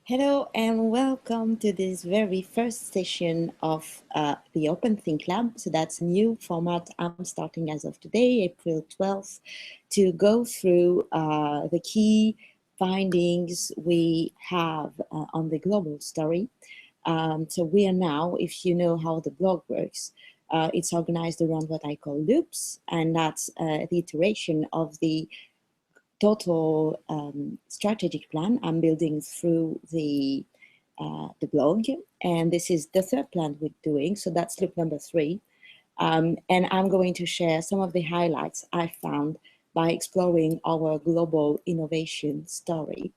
Hello and welcome to this very first session of the Open Think Lab. So that's a new format I'm starting as of today, April 12th, to go through the key findings we have on the global story. So we are now, if you know how the blog works, it's organized around what I call loops, and that's the iteration of the total strategic plan I'm building through the blog. And this is the third plan we're doing, so that's loop number 3. And I'm going to share some of the highlights I found by exploring our global innovation story.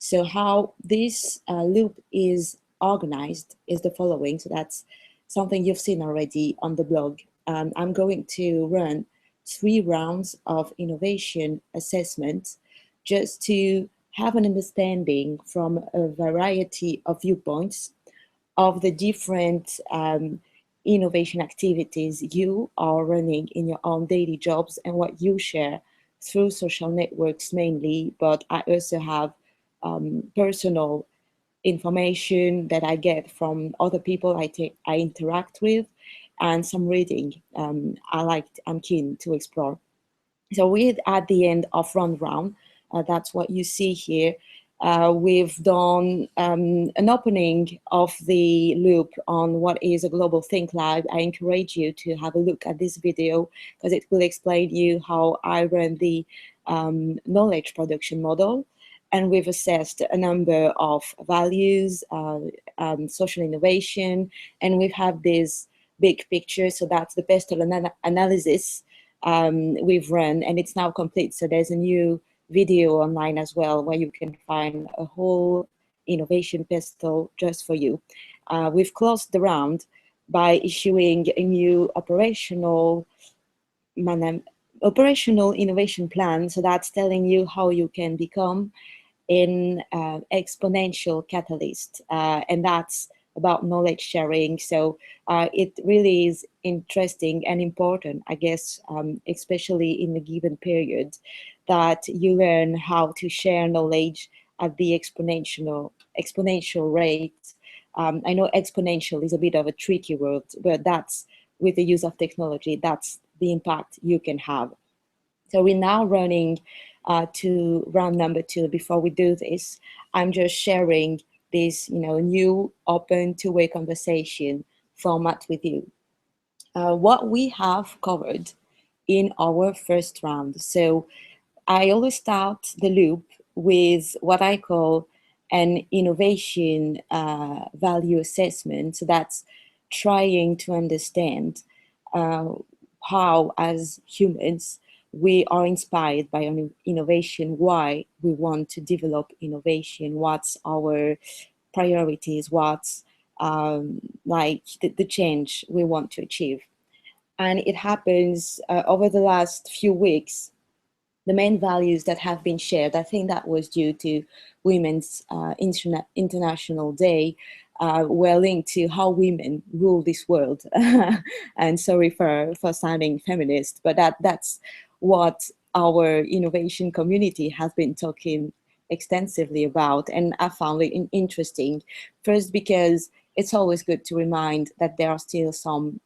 So how this loop is organized is the following. So that's something you've seen already on the blog. I'm going to run 3 rounds of innovation assessment just to have an understanding from a variety of viewpoints of the different innovation activities you are running in your own daily jobs and what you share through social networks mainly, but I also have personal information that I get from other people I interact with, and some reading I'm keen to explore. So we're at the end of round. That's what you see here. We've done an opening of the loop on what is a global think lab. I encourage you to have a look at this video because it will explain you how I run the knowledge production model. And we've assessed a number of values, social innovation, and we've had this big picture. So that's the PESTLE analysis we've run, and it's now complete. So there's a new video online as well where you can find a whole innovation PESTLE just for you. We've closed the round by issuing a new operational innovation plan. So that's telling you how you can become an exponential catalyst, and that's about knowledge sharing. So it really is interesting and important, I guess, especially in a given period, that you learn how to share knowledge at the exponential rate. I know exponential is a bit of a tricky word, but that's with the use of technology, that's the impact you can have. So we're now running to round number 2. Before we do this, I'm just sharing this, new open two-way conversation format with you. What we have covered in our first round. So I always start the loop with what I call an innovation value assessment. So that's trying to understand how, as humans, we are inspired by an innovation, why we want to develop innovation, what's our priorities, what's like the change we want to achieve. And it happens over the last few weeks. The main values that have been shared, I think that was due to Women's International Day, were linked to how women rule this world. And sorry for sounding feminist, but that's what our innovation community has been talking extensively about. And I found it interesting, first because it's always good to remind that there are still some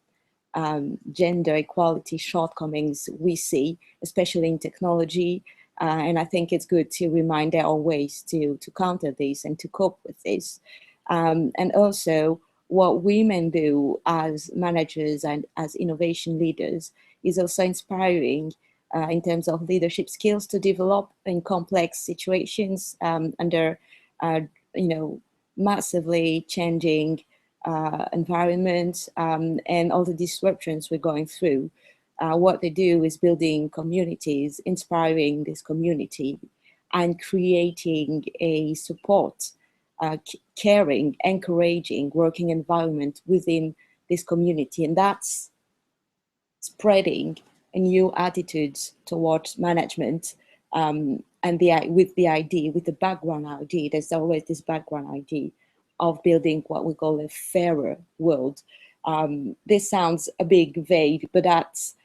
gender equality shortcomings we see, especially in technology. And I think it's good to remind there are ways to counter this and to cope with this. And also, what women do as managers and as innovation leaders is also inspiring in terms of leadership skills to develop in complex situations under, massively changing environment and all the disruptions we're going through. What they do is building communities, inspiring this community, and creating a support, caring, encouraging working environment within this community. And that's spreading a new attitudes towards management. And with the background idea, there's always this background idea of building what we call a fairer world. This sounds a bit vague, but that's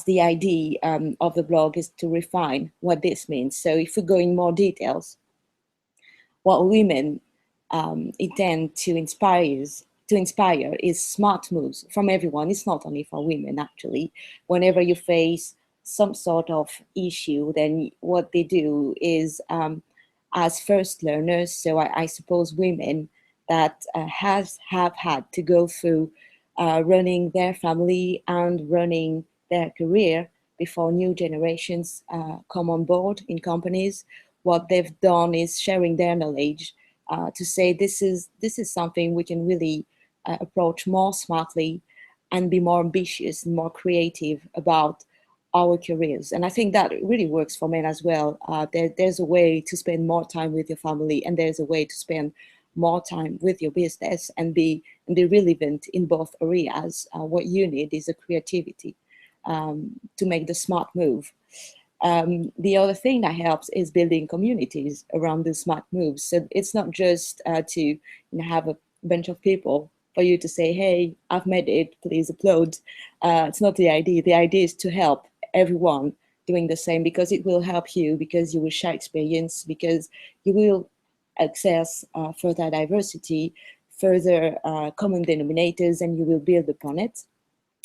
the idea of the blog, is to refine what this means. So if we go in more details, what women intend to inspire is smart moves from everyone. It's not only for women, actually. Whenever you face some sort of issue, then what they do is, as first learners, so I suppose women that have had to go through running their family and running their career before new generations come on board in companies. What they've done is sharing their knowledge to say this is something we can really approach more smartly and be more ambitious and more creative about our careers. And I think that really works for men as well. There's a way to spend more time with your family, and there's a way to spend more time with your business and be relevant in both areas. What you need is a creativity to make the smart move. The other thing that helps is building communities around the smart moves. So it's not just to have a bunch of people for you to say, hey, I've made it, please upload. It's not the idea. The idea is to help everyone doing the same, because it will help you, because you will share experience, because you will access further diversity, further common denominators, and you will build upon it,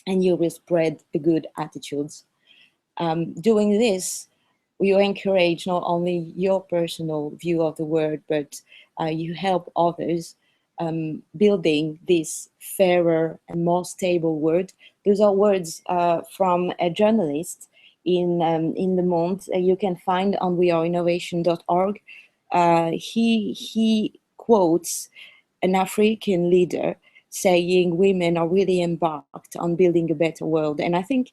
and you will spread the good attitudes. Doing this, you encourage not only your personal view of the world, but you help others building this fairer and more stable world. Those are words from a journalist in Le Monde. You can find on weareinnovation.org. He quotes an African leader saying women are really embarked on building a better world. And I think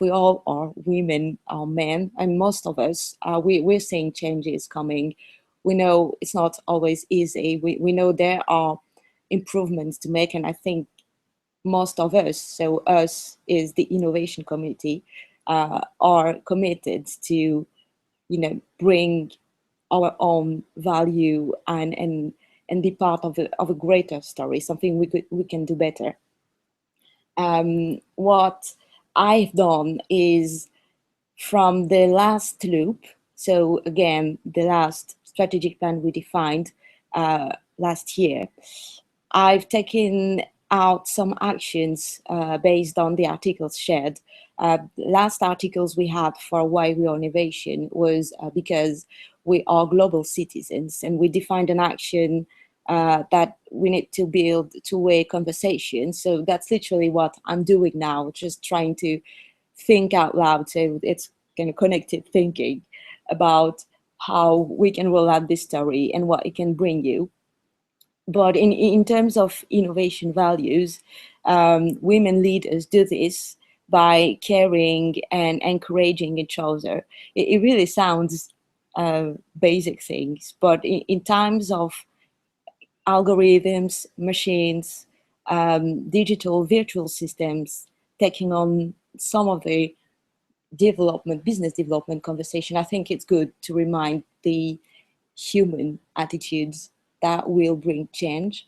we all are women, are men, and most of us, we're seeing changes coming. We know it's not always easy. We know there are improvements to make, and I think most of us, so us is the innovation community, are committed to, bring our own value and be part of a greater story, something we can do better. What I've done is, from the last loop, so again, the last strategic plan we defined last year, I've taken out some actions based on the articles shared. Last articles we had for why we are innovation was because we are global citizens, and we defined an action that we need to build two-way conversation. So that's literally what I'm doing now, just trying to think out loud. So it's kind of connected thinking about how we can roll out this story and what it can bring you. But in terms of innovation values, women leaders do this by caring and encouraging each other. It really sounds basic things, but in times of algorithms, machines, digital virtual systems taking on some of the business development conversation, I think it's good to remind the human attitudes that will bring change.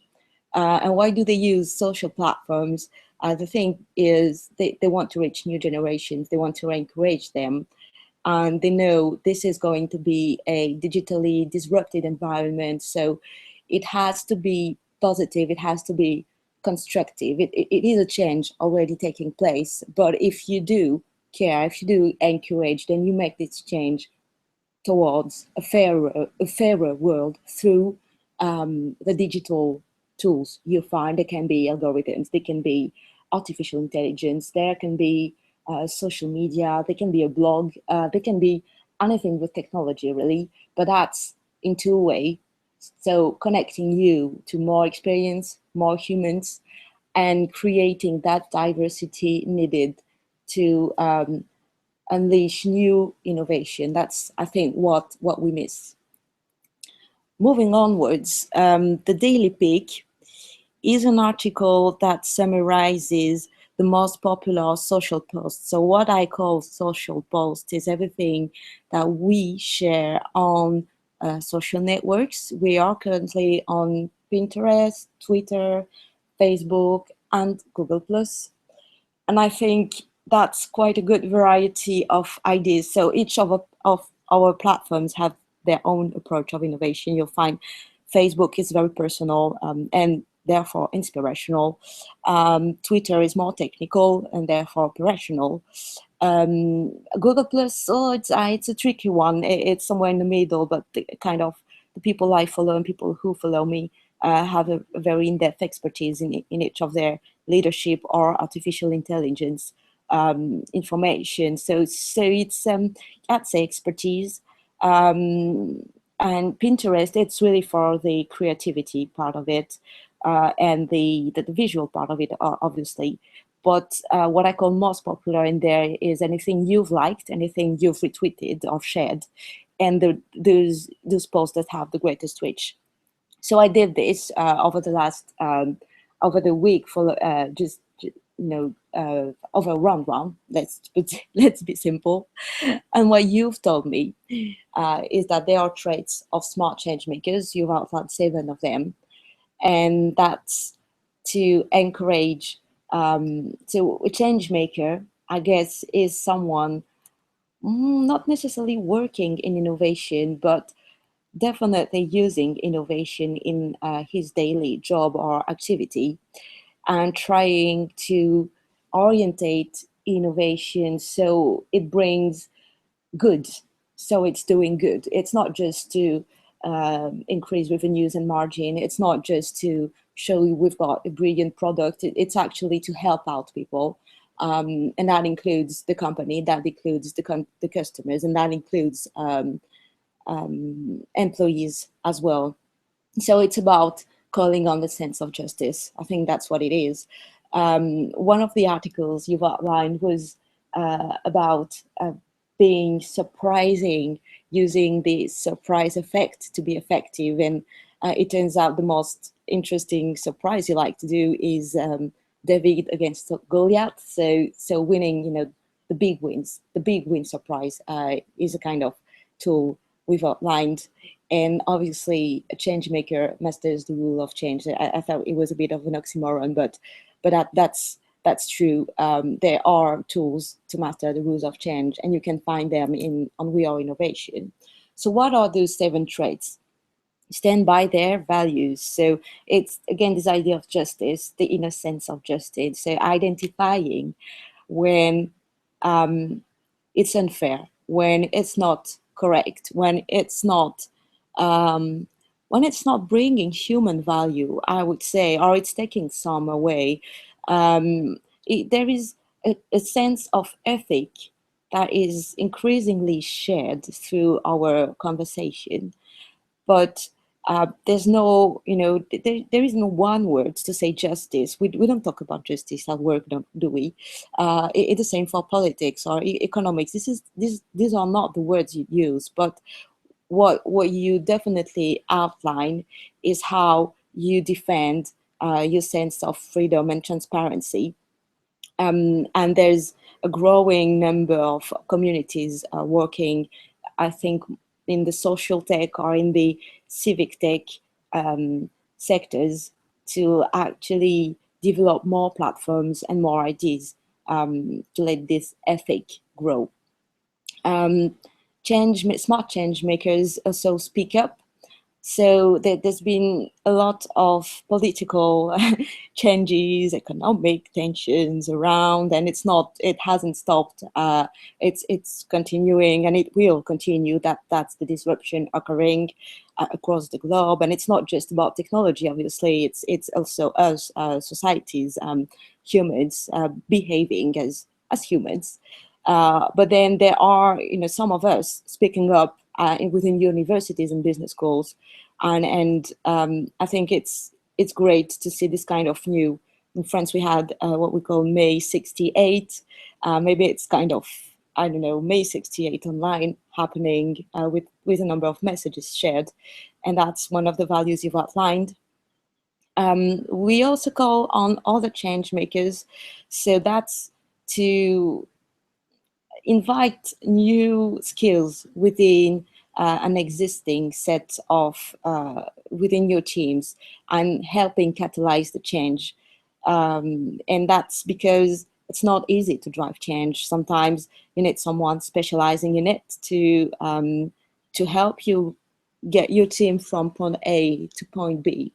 And why do they use social platforms? The thing is, they want to reach new generations, they want to encourage them, and they know this is going to be a digitally disrupted environment. So it has to be positive, it has to be constructive. It is a change already taking place, but if you do care, if you do encourage, then you make this change towards a fairer world through the digital tools you find. There can be algorithms, they can be artificial intelligence, there can be social media, there can be a blog, there can be anything with technology, really, but that's in two-way. So connecting you to more experience, more humans, and creating that diversity needed to unleash new innovation. That's, I think, what we miss. Moving onwards, the Daily Peak is an article that summarizes the most popular social posts. So what I call social posts is everything that we share on social networks. We are currently on Pinterest, Twitter, Facebook, and Google+. And I think that's quite a good variety of ideas. So each of our platforms have their own approach of innovation. You'll find Facebook is very personal and therefore inspirational. Twitter is more technical and therefore operational. Google Plus, oh, it's a tricky one. It's somewhere in the middle, but kind of the people I follow and people who follow me have a very in-depth expertise in each of their leadership or artificial intelligence information. So it's I'd say expertise. And Pinterest, it's really for the creativity part of it and the visual part of it, obviously. But what I call most popular in there is anything you've liked, anything you've retweeted or shared, and those posts that have the greatest reach. So I did this over the last over the week for just over round one. Let's be simple. And what you've told me is that there are traits of smart change makers. You've outlined 7 of them, and that's to encourage. So a change maker, I guess, is someone not necessarily working in innovation, but definitely using innovation in his daily job or activity, and trying to orientate innovation so it brings good, so it's doing good. It's not just to increase revenues and margin. It's not just to show we've got a brilliant product. It's actually to help out people. And that includes the company, that includes the customers, and that includes employees as well. So it's about calling on the sense of justice. I think that's what it is. One of the articles you've outlined was about being surprising, using the surprise effect to be effective. And it turns out the most interesting surprise you like to do is David against Goliath. So winning, the big wins, the big win surprise is a kind of tool we've outlined. And obviously, a change maker masters the rule of change. I thought it was a bit of an oxymoron, but that's true. There are tools to master the rules of change, and you can find them on We Are Innovation. So what are those 7 traits? Stand by their values. So it's, again, this idea of justice, the inner sense of justice. So identifying when it's unfair, when it's not correct, when it's not bringing human value, I would say, or it's taking some away. There is a sense of ethic that is increasingly shared through our conversation, but there's no, there is no one word to say justice. We don't talk about justice at work, do we? It's the same for politics or economics. These are not the words you use, but what you definitely outline is how you defend your sense of freedom and transparency. And there's a growing number of communities working, I think, in the social tech or in the civic tech sectors to actually develop more platforms and more ideas to let this ethic grow. Smart change makers also speak up. So there's been a lot of political changes, economic tensions around, and it hasn't stopped. It's continuing, and it will continue. That's the disruption occurring across the globe, and it's not just about technology. Obviously, it's also us, societies, humans behaving as humans. But then there are, some of us speaking up within universities and business schools, and I think it's great to see this kind of new. In France, we had what we call May 68. Maybe it's kind of, I don't know, May 68 online happening with a number of messages shared, and that's one of the values you've outlined. We also call on other change makers, so that's to invite new skills within an existing set of within your teams and helping catalyze the change. And that's because it's not easy to drive change. Sometimes you need someone specializing in it to help you get your team from point A to point B,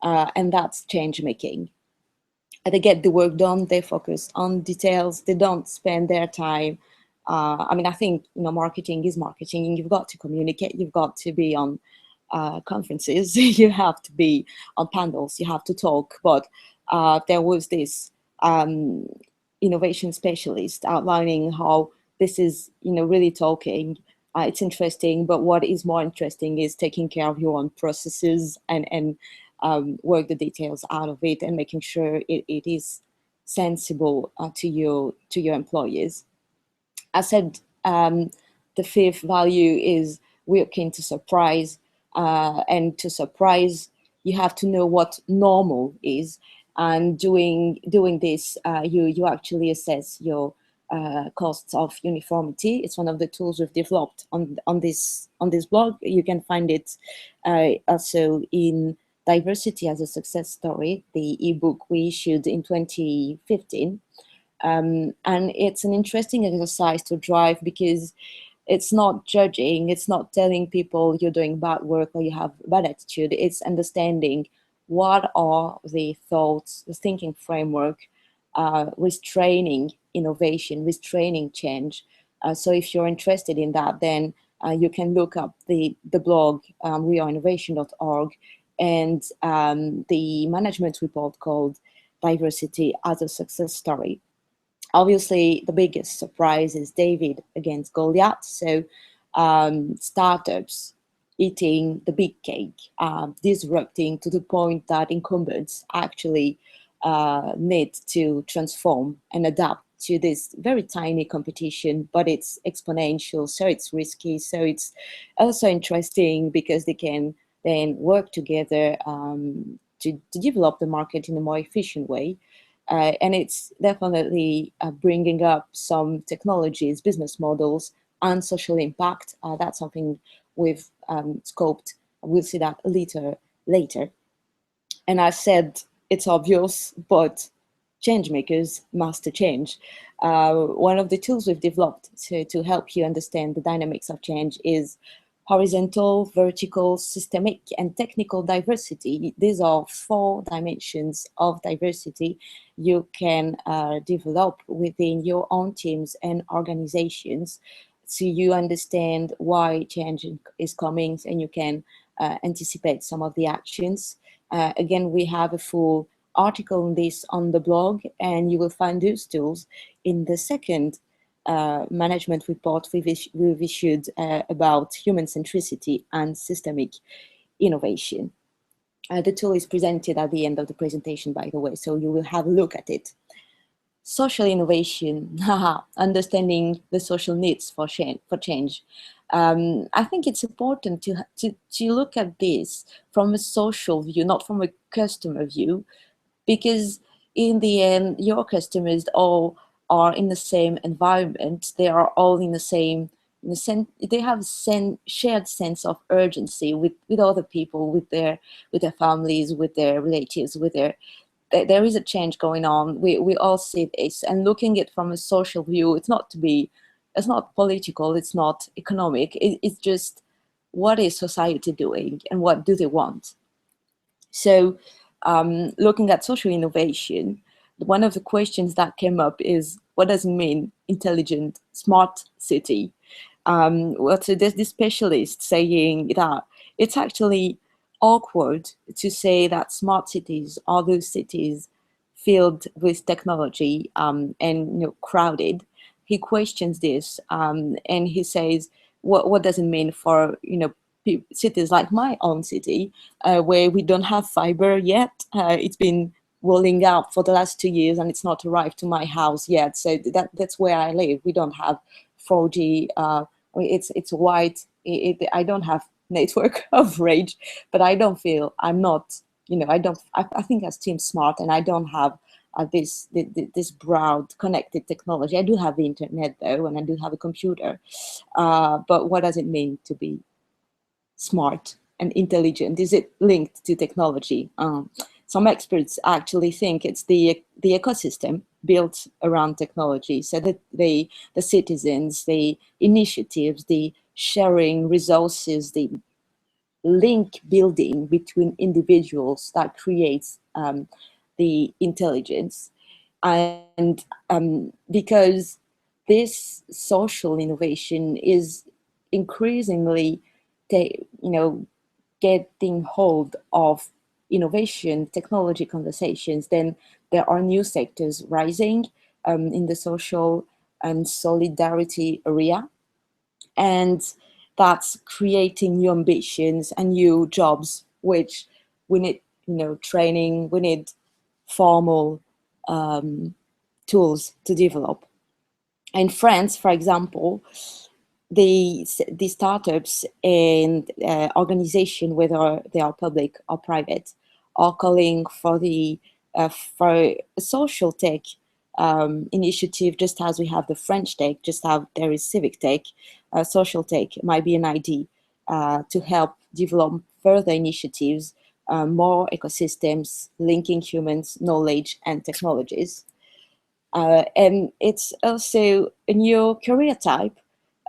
and that's change making. They get the work done. They focus on details. They don't spend their time. I mean, I think marketing is marketing. You've got to communicate. You've got to be on conferences. You have to be on panels. You have to talk. But there was this innovation specialist outlining how this is, really talking. It's interesting, but what is more interesting is taking care of your own processes and work the details out of it and making sure it is sensible to your employees. I said the fifth value is we're keen to surprise, and to surprise, you have to know what normal is. And doing this, you actually assess your costs of uniformity. It's one of the tools we've developed on this blog. You can find it also in Diversity as a Success Story, the ebook we issued in 2015. And it's an interesting exercise to drive because it's not judging, it's not telling people you're doing bad work or you have bad attitude. It's understanding what are the thoughts, the thinking framework, restraining innovation, restraining change. So if you're interested in that, then you can look up the blog, weareinnovation.org, and the management report called Diversity as a Success Story. Obviously, the biggest surprise is David against Goliath. So startups eating the big cake, disrupting to the point that incumbents actually need to transform and adapt to this very tiny competition, but it's exponential, so it's risky. So it's also interesting because they can then work together to develop the market in a more efficient way. And it's definitely bringing up some technologies, business models, and social impact. That's something we've scoped. We'll see that later. And I said it's obvious, but change makers master change. One of the tools we've developed to help you understand the dynamics of change is horizontal, vertical, systemic, and technical diversity. These are 4 dimensions of diversity you can develop within your own teams and organizations, so you understand why change is coming and you can anticipate some of the actions. Again, we have a full article on this on the blog, and you will find those tools in the second management report we've issued about human centricity and systemic innovation. The tool is presented at the end of the presentation, by the way, so you will have a look at it. Social innovation, understanding the social needs for change. I think it's important to look at this from a social view, not from a customer view, because in the end, your customers all are in the same environment. They are all in the same, they have shared sense of urgency with other people, with their families, with their relatives, there is a change going on. We all see this, and looking at it from a social view, it's not political, it's not economic. It's just, what is society doing and what do they want? So looking at social innovation, one of the questions that came up is, what does it mean, intelligent, smart city? So there's this specialist saying that it's actually awkward to say that smart cities are those cities filled with technology and crowded. He questions this, and he says, what does it mean for cities like my own city, where we don't have fiber yet? It's been rolling out for the last 2 years and it's not arrived to my house yet. So that's where I live. We don't have 4G. It's white. I don't have network coverage, but I don't feel I'm not. I think I seem smart, and I don't have this broad connected technology. I do have the internet though, and I do have a computer. But what does it mean to be smart and intelligent? Is it linked to technology? Some experts actually think it's the ecosystem built around technology, so that the citizens, the initiatives, the sharing resources, the link building between individuals that creates the intelligence. And because this social innovation is increasingly, getting hold of innovation, technology conversations, then there are new sectors rising in the social and solidarity area. And that's creating new ambitions and new jobs, which we need, training, we need formal tools to develop. In France, for example, the startups and organization, whether they are public or private, are calling for for a social tech initiative, just as we have the French tech, just as there is civic tech. Social tech might be an idea to help develop further initiatives, more ecosystems linking humans, knowledge, and technologies. And it's also a new career type.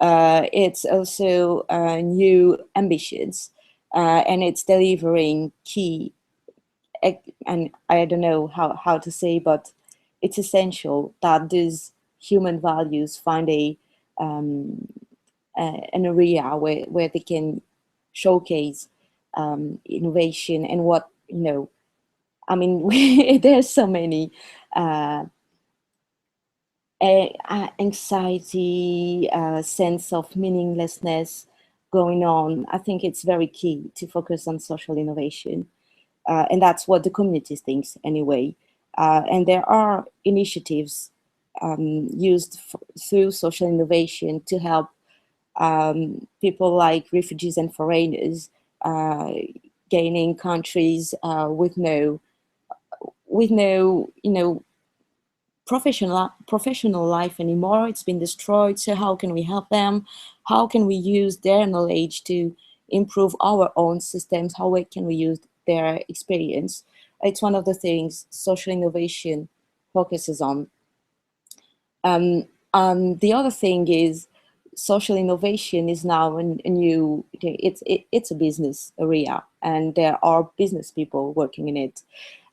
It's also new ambitions, and it's delivering key. And I don't know how to say, but it's essential that these human values find an area where they can showcase innovation and what, I mean, there's so many anxiety, sense of meaninglessness going on. I think it's very key to focus on social innovation. And that's what the community thinks anyway. And there are initiatives used through social innovation to help people like refugees and foreigners gaining countries with no professional life anymore. It's been destroyed. So how can we help them? How can we use their knowledge to improve our own systems? How can we use their experience? It's one of the things social innovation focuses on. The other thing is social innovation is now a new, it's a business area, and there are business people working in it.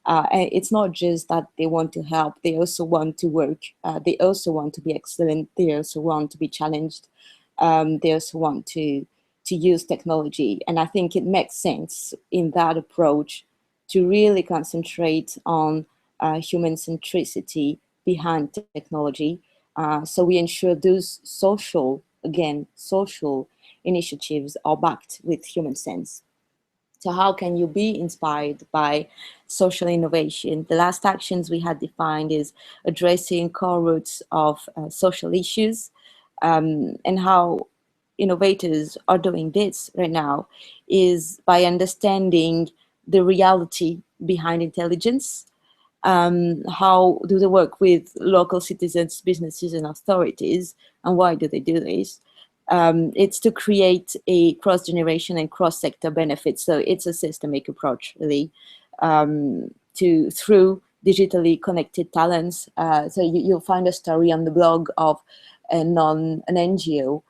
And it's not just that they want to help, they also want to work, they also want to be excellent, they also want to be challenged, they also want to use technology. And I think it makes sense in that approach to really concentrate on human centricity behind technology. So we ensure those social initiatives are backed with human sense. So how can you be inspired by social innovation? The last actions we had defined is addressing core roots of social issues, and how innovators are doing this right now is by understanding the reality behind intelligence. How do they work with local citizens, businesses, and authorities, and why do they do this? It's to create a cross-generation and cross-sector benefit. So it's a systemic approach, really, through digitally connected talents. So you'll find a story on the blog of an NGO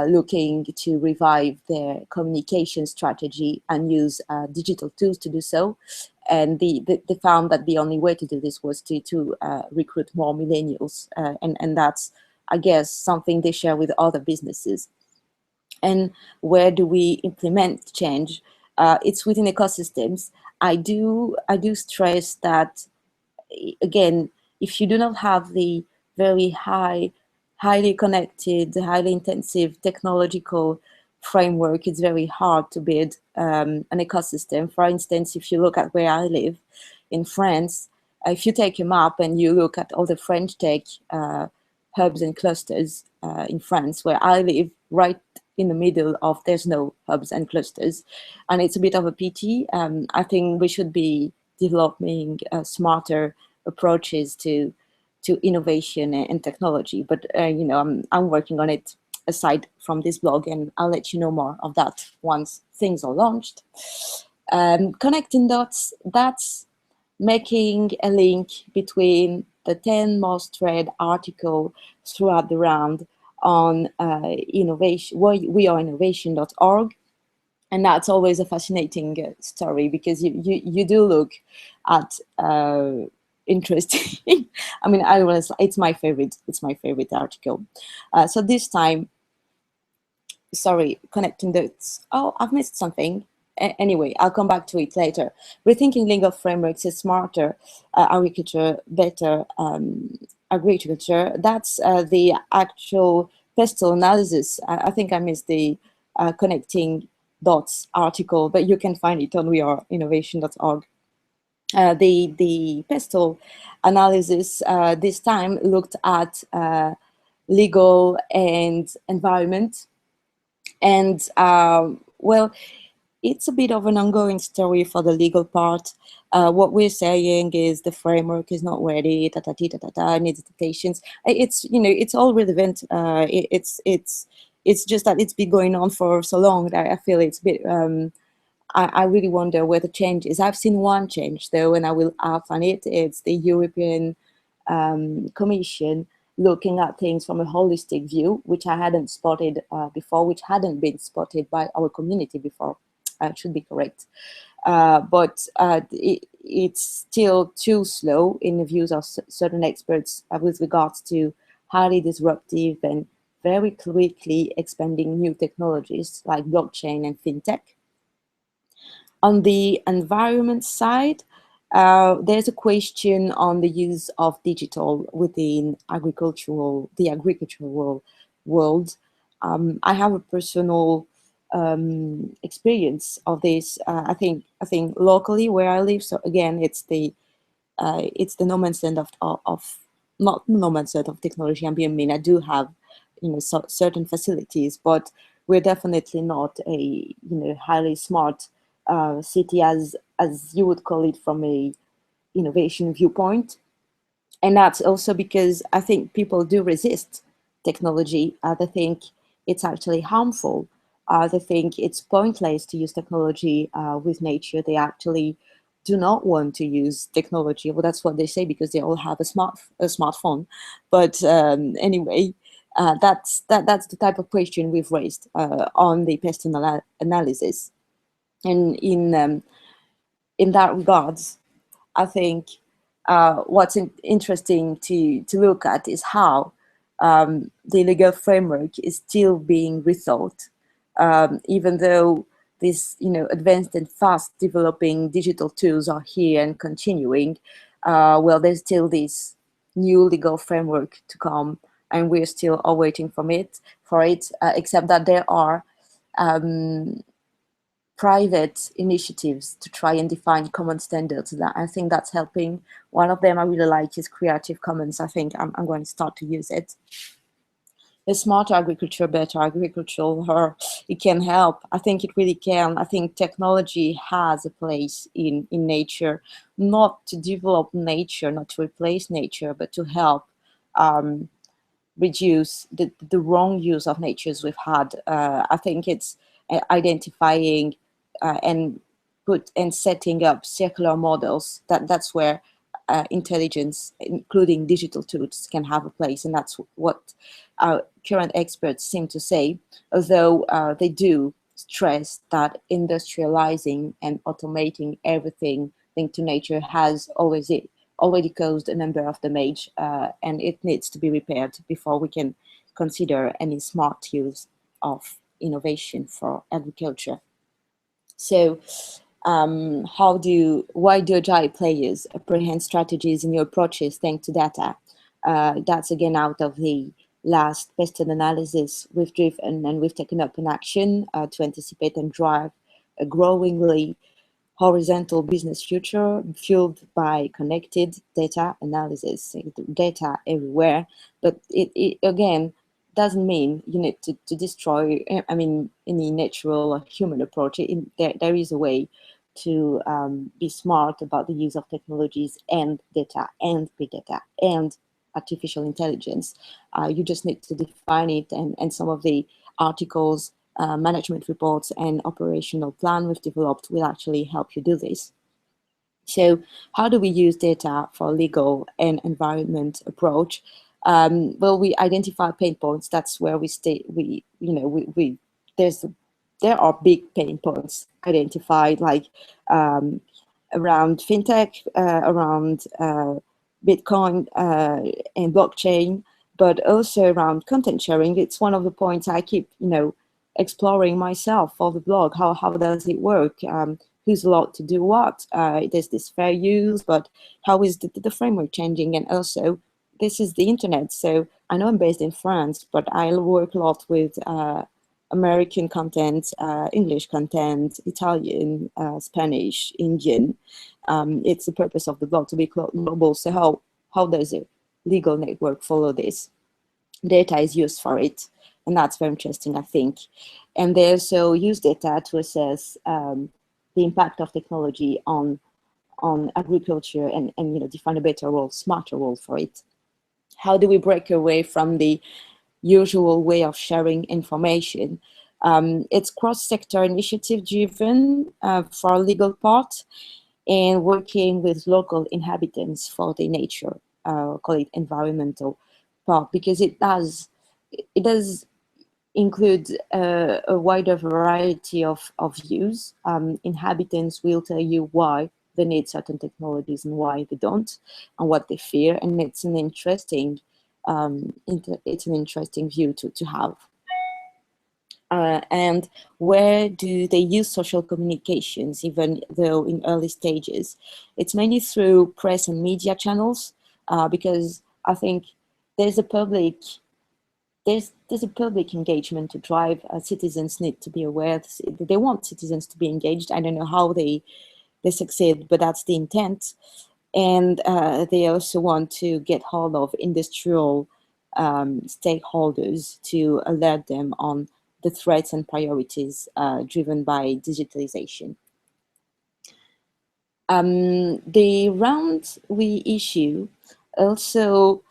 looking to revive their communication strategy and use digital tools to do so. And they found that the only way to do this was to recruit more millennials. And that's, I guess, something they share with other businesses. And where do we implement change? It's within ecosystems. I do stress that, again, if you do not have the very highly connected, highly intensive technological framework, it's very hard to build an ecosystem. For instance, if you look at where I live in France, if you take a map and you look at all the French tech hubs and clusters in France, where I live, right in the middle of, there's no hubs and clusters. And it's a bit of a pity. I think we should be developing smarter approaches to innovation and technology. But I'm working on it aside from this blog, and I'll let you know more of that once things are launched. Connecting dots, that's making a link between the 10 most read article throughout the round on innovation, weareinnovation.org, And that's always a fascinating story, because you do look at interesting. I mean, it's my favorite article. So this time, sorry, connecting dots. Oh, I've missed something. Anyway, I'll come back to it later. Rethinking legal frameworks is smarter agriculture, better agriculture. That's the actual PESTLE analysis. I think I missed the connecting dots article, but you can find it on weareinnovation.org. The PESTLE analysis this time looked at legal and environment. And well, it's a bit of an ongoing story for the legal part. What we're saying is the framework is not ready, needs adaptations. It's, it's all relevant. It's just that it's been going on for so long that I feel it's a bit, I really wonder where the change is. I've seen one change though, and I will add on it. It's the European Commission looking at things from a holistic view, which I hadn't spotted before, which hadn't been spotted by our community before. Should be correct. But it's still too slow in the views of certain experts with regards to highly disruptive and very quickly expanding new technologies like blockchain and fintech. On the environment side, there's a question on the use of digital within the agricultural world. I have a personal experience of this. I think locally where I live. So again, it's the no man's land of not no man's land of technology. I mean, I do have certain facilities, but we're definitely not a highly smart city as you would call it from a innovation viewpoint. And that's also because I think people do resist technology. They think it's actually harmful. They think it's pointless to use technology with nature. They actually do not want to use technology. Well, that's what they say because they all have a smartphone. But anyway, that's the type of question we've raised on the pest analysis. And in that regards, I think what's interesting to look at is how the legal framework is still being rethought, even though these advanced and fast developing digital tools are here and continuing. Well, there's still this new legal framework to come, and we're still all waiting for it. Except that there are private initiatives to try and define common standards. That I think that's helping. One of them I really like is Creative Commons. I think I'm going to start to use it. The smarter agriculture, better agriculture, it can help. I think it really can. I think technology has a place in nature, not to develop nature, not to replace nature, but to help reduce the wrong use of natures we've had. I think it's identifying and setting up circular models. That's where intelligence, including digital tools, can have a place, and that's what our current experts seem to say. Although they do stress that industrializing and automating everything linked to nature has already caused a number of damage, and it needs to be repaired before we can consider any smart use of innovation for agriculture. So why do agile players apprehend strategies in your approaches thanks to data? That's again out of the last PESTLE analysis we've driven, and we've taken up an action to anticipate and drive a growingly horizontal business future fueled by connected data analysis, data everywhere. But it again doesn't mean you need to destroy, I mean, any natural or human approach. There is a way to be smart about the use of technologies and data and big data and artificial intelligence. You just need to define it, and some of the articles, management reports and operational plan we've developed will actually help you do this. So how do we use data for legal and environment approach? Well, we identify pain points. That's where we stay. There's there are big pain points identified, like um, around fintech, around Bitcoin and blockchain, but also around content sharing. It's one of the points I keep, exploring myself for the blog. How does it work? Who's allowed to do what? There's this fair use, but how is the framework changing? And also, this is the internet. So I know I'm based in France, but I work a lot with American content, English content, Italian, Spanish, Indian. It's the purpose of the blog to be global. So how does a legal network follow this? Data is used for it, and that's very interesting, I think. And they also use data to assess the impact of technology on agriculture and define a better role, smarter role for it. How do we break away from the usual way of sharing information? It's cross-sector initiative driven for legal part, and working with local inhabitants for the nature, call it environmental part, because it does include a wider variety of views. Inhabitants will tell you why they need certain technologies and why they don't, and what they fear, and it's an interesting view to have. And where do they use social communications, even though in early stages? It's mainly through press and media channels, because I think there's a public there's a public engagement to drive. Citizens need to be aware. They want citizens to be engaged. I don't know how they succeed, but that's the intent. And they also want to get hold of industrial stakeholders to alert them on the threats and priorities driven by digitalization. The round we issue also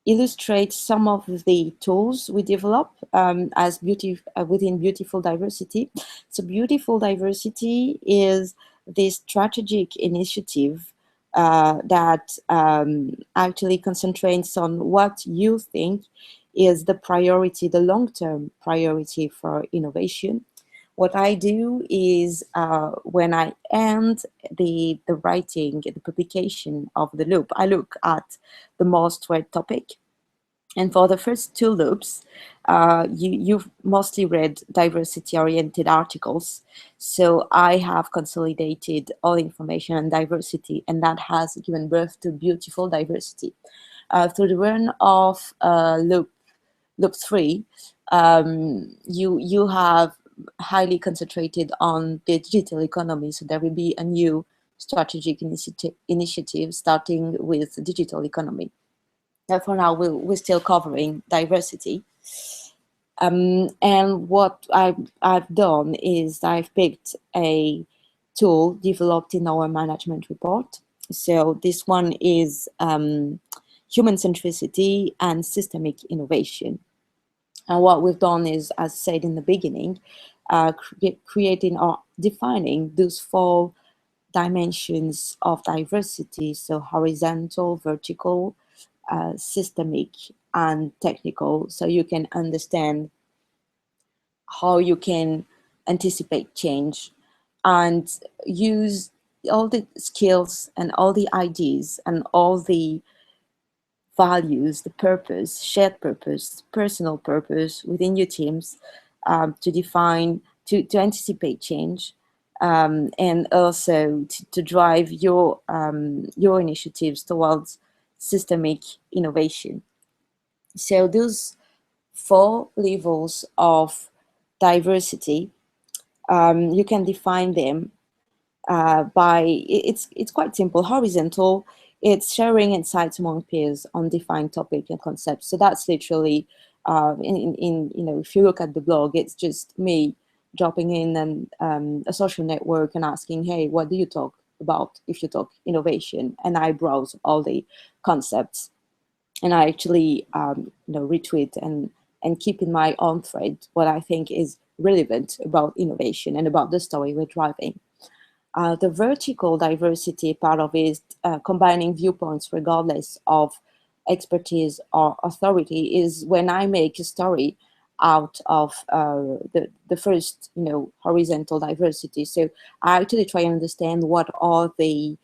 illustrates some of the tools we develop as within Beautiful Diversity. So Beautiful Diversity is this strategic initiative that actually concentrates on what you think is the priority, the long-term priority for innovation. What I do is when I end the writing, the publication of the loop, I look at the most read topic. And for the first two loops, you've mostly read diversity-oriented articles. So I have consolidated all information on diversity, and that has given birth to Beautiful Diversity. Through the run of loop 3, you have highly concentrated on the digital economy. So there will be a new strategic initiative starting with digital economy. For now, we're still covering diversity. And what I've done is I've picked a tool developed in our management report. So this one is human centricity and systemic innovation. And what we've done is, as said in the beginning, creating or defining those 4 dimensions of diversity. So horizontal, vertical, systemic, and technical, so you can understand how you can anticipate change and use all the skills and all the ideas and all the values, the purpose, shared purpose, personal purpose within your teams to define, to anticipate change, and also to drive your initiatives towards systemic innovation. So those 4 levels of diversity, you can define them by, it's quite simple. Horizontal, it's sharing insights among peers on defined topic and concepts. So that's literally, if you look at the blog, it's just me dropping in and a social network and asking, hey, what do you talk about if you talk innovation? And I browse all the concepts, and I actually retweet and keep in my own thread what I think is relevant about innovation and about the story we're driving. The vertical diversity part of it is combining viewpoints regardless of expertise or authority, is when I make a story, out of the first, horizontal diversity. So I actually try and understand what are the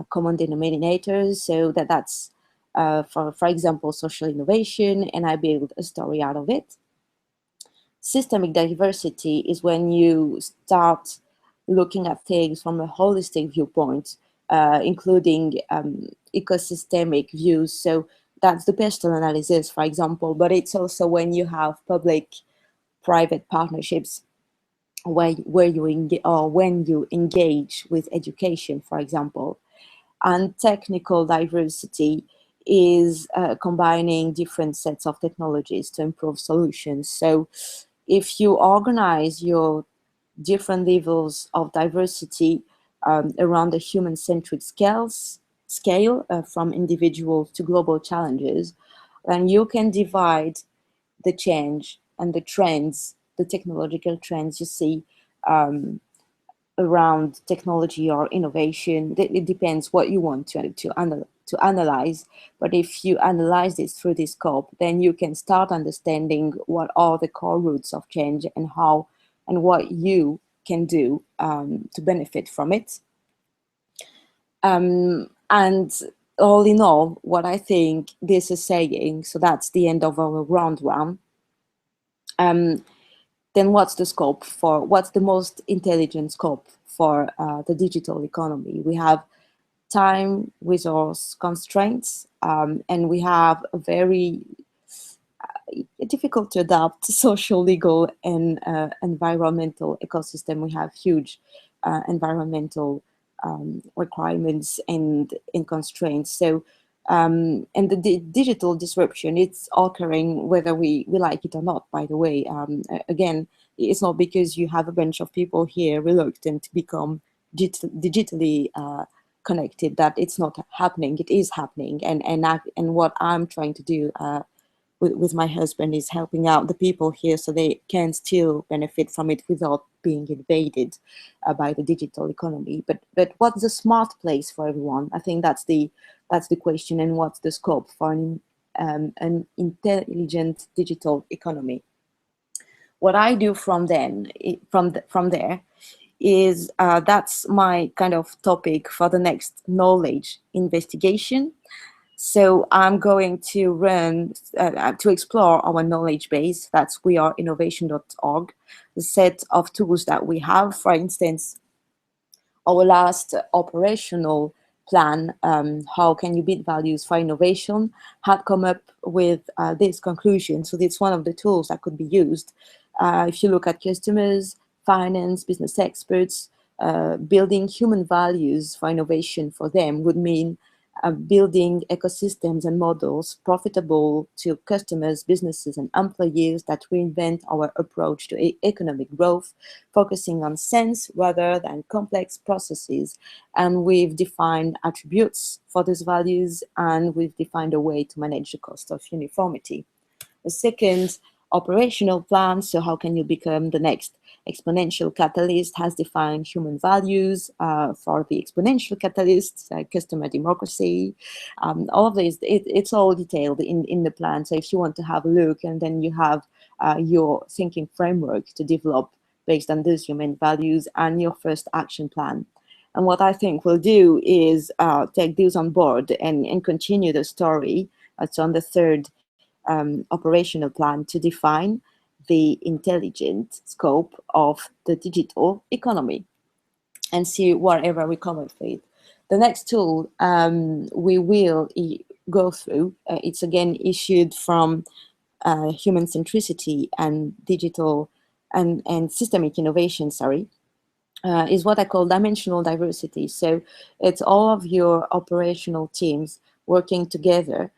common denominators. So that's for example, social innovation, and I build a story out of it. Systemic diversity is when you start looking at things from a holistic viewpoint, including ecosystemic views. So that's the PESTLE analysis, for example, but it's also when you have public-private partnerships where you or when you engage with education, for example. And technical diversity is combining different sets of technologies to improve solutions. So if you organize your different levels of diversity around a human-centric scale from individual to global challenges, then you can divide the change and the trends, the technological trends you see um, around technology or innovation. It depends what you want to analyze. But if you analyze this through this scope, then you can start understanding what are the core roots of change and how and what you can do to benefit from it. And all in all, what I think this is saying, so that's the end of our round one. Then what's the most intelligent scope for the digital economy? We have time, resource constraints, and we have a very difficult to adapt social, legal, and environmental ecosystem. We have huge environmental requirements and constraints. So, and the digital disruption, it's occurring whether we like it or not, by the way. Again, it's not because you have a bunch of people here reluctant to become digitally connected that it's not happening. It is happening. And what I'm trying to do with my husband is helping out the people here so they can still benefit from it without being invaded by the digital economy. But what's the smart place for everyone? I think that's the question. And what's the scope for an intelligent digital economy? What I do from there is that's my kind of topic for the next knowledge investigation. So I'm going to run to explore our knowledge base. That's weareinnovation.org, the set of tools that we have. For instance, our last operational plan, how can you build values for innovation, had come up with this conclusion. So it's one of the tools that could be used. If you look at customers, finance, business experts, building human values for innovation for them would mean building ecosystems and models profitable to customers, businesses, and employees that reinvent our approach to economic growth, focusing on sense rather than complex processes. And we've defined attributes for these values, and we've defined a way to manage the cost of uniformity. The second, operational plan. So how can you become the next exponential catalyst? Has defined human values for the exponential catalyst, customer democracy. All of this, it's all detailed in the plan. So if you want to have a look, and then you have your thinking framework to develop based on those human values and your first action plan. And what I think we'll do is take these on board and continue the story. So on the third operational plan to define the intelligent scope of the digital economy and see wherever we come up with. The next tool we will go through, it's again issued from human centricity and digital and systemic innovation, is what I call dimensional diversity. So it's all of your operational teams working together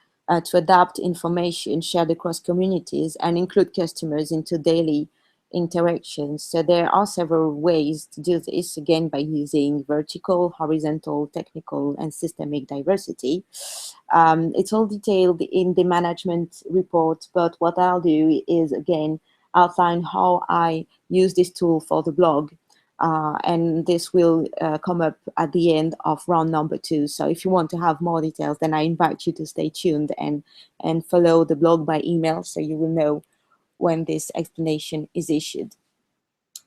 to adapt information shared across communities and include customers into daily interactions. So there are several ways to do this, again, by using vertical, horizontal, technical, and systemic diversity. It's all detailed in the management report, but what I'll do is, again, outline how I use this tool for the blog. And this will come up at the end of round number 2. So if you want to have more details, then I invite you to stay tuned and follow the blog by email, so you will know when this explanation is issued.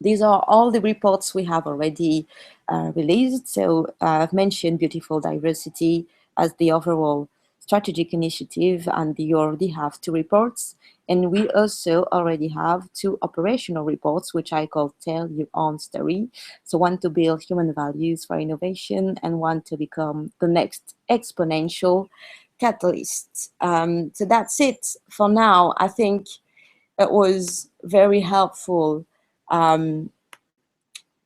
These are all the reports we have already released. So I've mentioned beautiful diversity as the overall strategic initiative, and you already have 2 reports. And we also already have 2 operational reports, which I call Tell Your Own Story. So one to build human values for innovation, and one to become the next exponential catalyst. So that's it for now. I think it was very helpful um,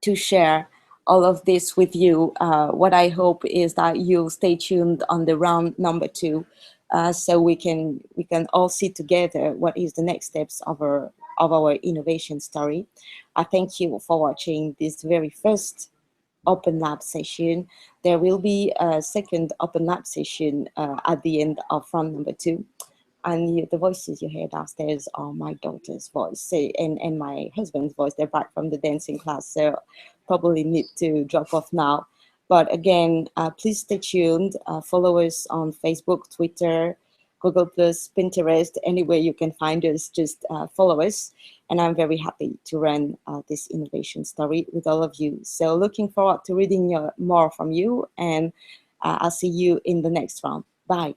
to share all of this with you. What I hope is that you'll stay tuned on the round number 2, so we can all see together what is the next steps of our innovation story. I thank you for watching this very first Open Lab session. There will be a second Open Lab session at the end of round number 2. And the voices you hear downstairs are my daughter's voice, so, and my husband's voice. They're back from the dancing class, so probably need to drop off now. But again, please stay tuned. Follow us on Facebook, Twitter, Google+, Pinterest, anywhere you can find us, just follow us. And I'm very happy to run this innovation story with all of you. So looking forward to reading more from you, and I'll see you in the next round. Bye.